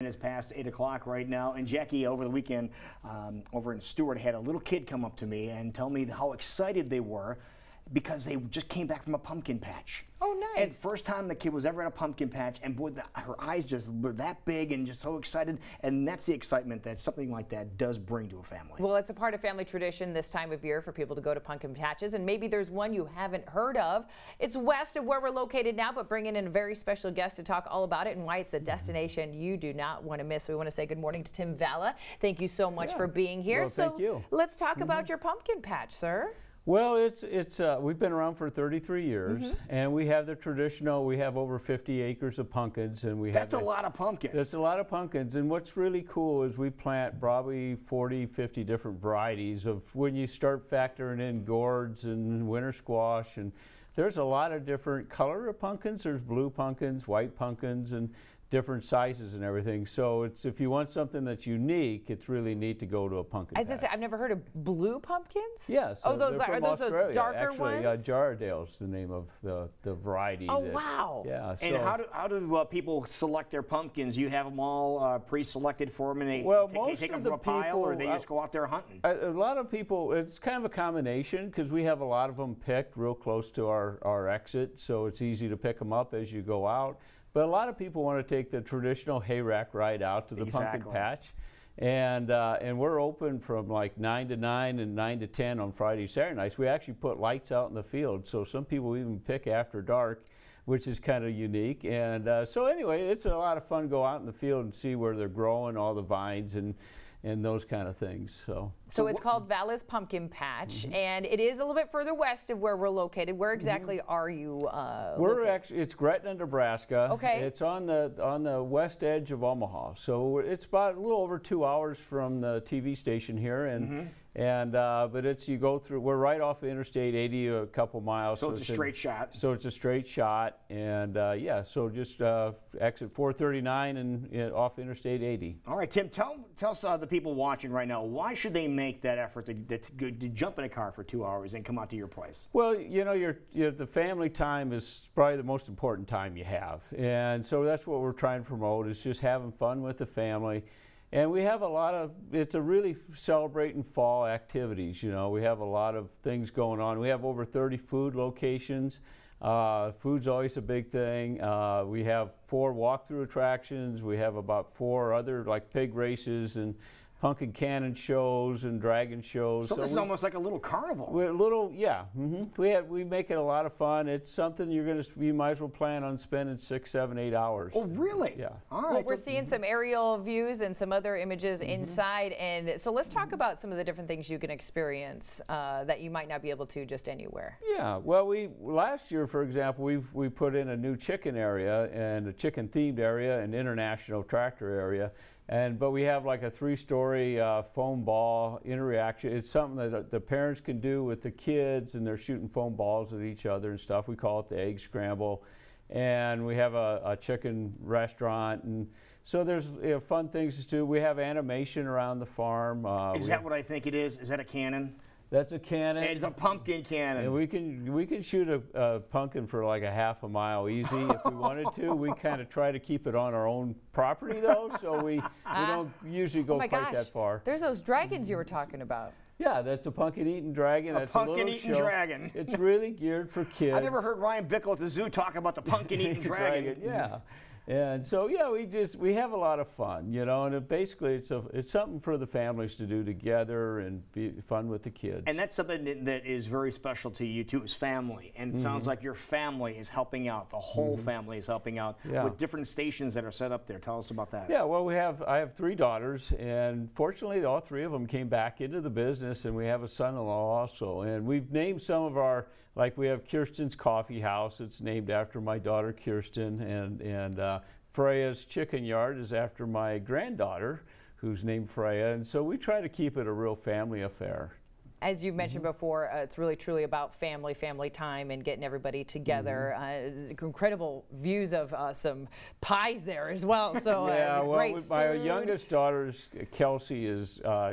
It's past 8 o'clock right now, and Jackie over the weekend over in Stewart had a little kid come up to me and tell me how excited they were because they just came back from a pumpkin patch. Oh, nice. And first time the kid was ever at a pumpkin patch, and boy, her eyes just were that big and just so excited, and that's the excitement that something like that does bring to a family. Well, it's a part of family tradition this time of year for people to go to pumpkin patches, and maybe there's one you haven't heard of. It's west of where we're located now, but bringing in a very special guest to talk all about it and why it's a destination you do not want to miss. We want to say good morning to Tim Vala. Thank you so much for being here. Well, thank you. Let's talk about your pumpkin patch, sir. Well, we've been around for 33 years, and we have the traditional. We have over 50 acres of pumpkins, and That's a lot of pumpkins. That's a lot of pumpkins, and what's really cool is we plant probably 40, 50 different varieties of when you start factoring in gourds and winter squash, and there's a lot of different color of pumpkins. There's blue pumpkins, white pumpkins, and different sizes and everything. So if you want something that's unique, it's really neat to go to a pumpkin patch. I was gonna say, I've never heard of blue pumpkins. Yes. Oh, are those darker ones? Actually, Jarradale's the name of the variety. Oh, wow. Yeah. And how do people select their pumpkins? You have them all pre-selected for them, and they take them from a pile, or they just go out there hunting? A lot of people, it's kind of a combination because we have a lot of them picked real close to our exit, so it's easy to pick them up as you go out. But a lot of people want to take the traditional hay rack ride out to the pumpkin patch, and we're open from like 9 to 9 and 9 to 10 on Friday, Saturday nights. We actually put lights out in the field, so some people even pick after dark, which is kind of unique. And so anyway, it's a lot of fun to go out in the field and see where they're growing, all the vines and those kind of things. So it's called Vala's Pumpkin Patch, and it is a little bit further west of where we're located. Where exactly are you it's Gretna, Nebraska. Okay. It's on the west edge of Omaha. So it's about a little over 2 hours from the TV station here, but you go through, we're right off of Interstate 80 a couple miles. So it's a straight shot. So it's a straight shot, and yeah, so just exit 439 and off Interstate 80. All right, Tim, tell us the people watching right now, why should they make that effort to jump in a car for 2 hours and come out to your place? Well, you know, the family time is probably the most important time you have, and so that's what we're trying to promote, is just having fun with the family. And we have a lot of, it's a really celebrating fall activities, you know. We have a lot of things going on. We have over 30 food locations. Food's always a big thing. We have 4 walkthrough attractions. We have about 4 other, like pig races and pumpkin cannon shows and dragon shows. So this is almost like a little carnival. We're a little, yeah. We make it a lot of fun. It's something you might as well plan on spending 6, 7, 8 hours. Oh, really? Yeah. All right. Well, we're seeing some aerial views and some other images inside, and so let's talk about some of the different things you can experience that you might not be able to just anywhere. Yeah. Well, last year, for example, we put in a new chicken area and a chicken-themed area and international tractor area. But we have like a 3-story foam ball interaction. It's something that the parents can do with the kids, and they're shooting foam balls at each other and stuff. We call it the egg scramble. And we have a chicken restaurant, and so there's fun things to do. We have animation around the farm. Is that what I think it is? Is that a cannon? That's a cannon. It's a pumpkin cannon. And we can shoot a pumpkin for like a half a mile easy if we wanted to. We kind of try to keep it on our own property though, so we don't usually go quite that far. There's those dragons you were talking about. Yeah, that's a pumpkin-eating dragon. That's a pumpkin-eating dragon. It's really geared for kids. I never heard Ryan Bickle at the zoo talk about the pumpkin-eating dragon. Yeah. And so, yeah, we have a lot of fun, you know, and basically it's something for the families to do together and be fun with the kids. And that's something that is very special to you too, is family. And it sounds like your family is helping out. The whole family is helping out with different stations that are set up there. Tell us about that. Yeah, well, I have 3 daughters, and fortunately all 3 of them came back into the business, and we have a son-in-law also. And we've named some of our, like we have Kirsten's Coffee House. It's named after my daughter Kirsten, and Freya's Chicken Yard is after my granddaughter, who's named Freya. And so we try to keep it a real family affair. As you've mentioned before, it's really truly about family time, and getting everybody together. Incredible views of some pies there as well. So yeah, well, my food. youngest daughter, Kelsey,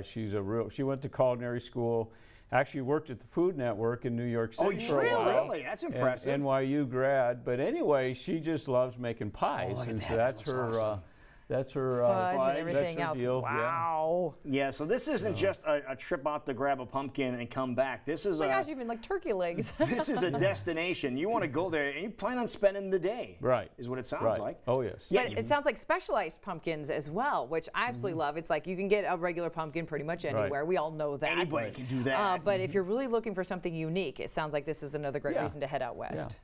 she went to culinary school. Actually worked at the Food Network in New York City for a while. Really? That's impressive. NYU grad. But anyway, she just loves making pies, and so that's her. Awesome. That's her Fudge and everything that's her else. deal. Wow. Yeah, so this isn't just a trip out to grab a pumpkin and come back. This is Oh my gosh, even like turkey legs. this is a destination. You want to go there and you plan on spending the day. Right. Is what it sounds Right. like. Oh, yes. Yeah, But it sounds like specialized pumpkins as well, which I absolutely love. It's like you can get a regular pumpkin pretty much anywhere. We all know that. Anybody can do that. But if you're really looking for something unique, it sounds like this is another great reason to head out west.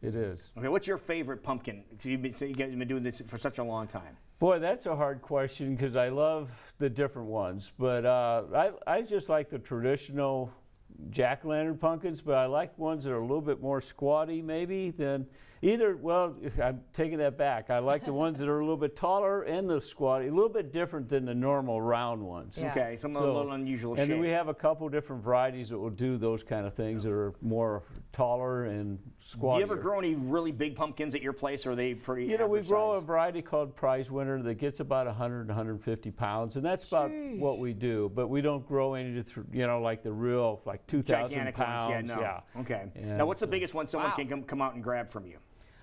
Yeah, it is. Okay, what's your favorite pumpkin? So you guys have been doing this for such a long time. Boy, that's a hard question because I love the different ones. But I just like the traditional jack-o'-lantern pumpkins, but I like ones that are a little bit more squatty maybe than either. Well, I'm taking that back. I like the ones that are a little bit taller and the squatty, a little bit different than the normal round ones. Yeah. Okay, some a little unusual shape. And then we have a couple different varieties that will do those kind of things that are more taller and squattier. Do you ever grow any really big pumpkins at your place, or are they pretty You know, we average grow a size? variety called Prize Winner that gets about 100 150 pounds, and that's about what we do. But we don't grow any, you know, like the real, like 2,000 gigantic pounds. ones. Yeah, no. Okay. And Now, what's the biggest one someone can come out and grab from you?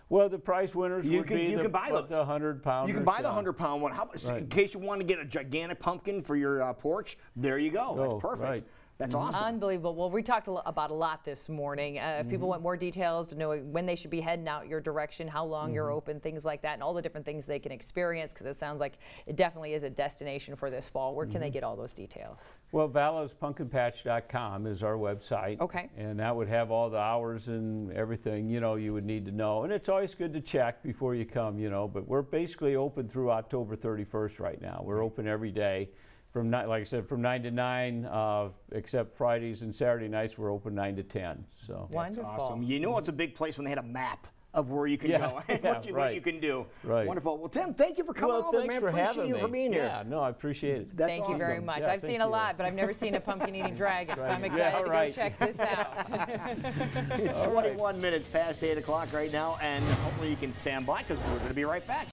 Well, the prize winners You would can- be you the, can buy what, those. the 100-pounder. You can buy the 100-pound one. Right. In case you want to get a gigantic pumpkin for your porch, there you go. That's Oh, perfect. right. That's awesome. Unbelievable. Well, we talked about a lot this morning. If people want more details to know when they should be heading out your direction, how long you're open, things like that, and all the different things they can experience, because it sounds like it definitely is a destination for this fall. Where can they get all those details? Well, valaspumpkinpatch.com is our website. Okay. And that would have all the hours and everything, you know, you would need to know. And it's always good to check before you come, you know, but we're basically open through October 31st right now. We're open every day. From like I said, from 9 to 9, except Fridays and Saturday nights, we're open 9 to 10. So Wonderful. Awesome. You know it's a big place when they had a map of where you can go and what you can do. Right. Wonderful. Well, Tim, thank you for coming well, over, thanks man. for Appreciate having you me. for being here. Yeah, no, I appreciate it. That's Thank you very awesome. much. Yeah, I've thank seen a you. lot, but I've never seen a pumpkin-eating dragon, so I'm Right. excited Yeah, to right. go check this out. It's 21 minutes past 8 o'clock right now, and hopefully you can stand by because we're going to be right back.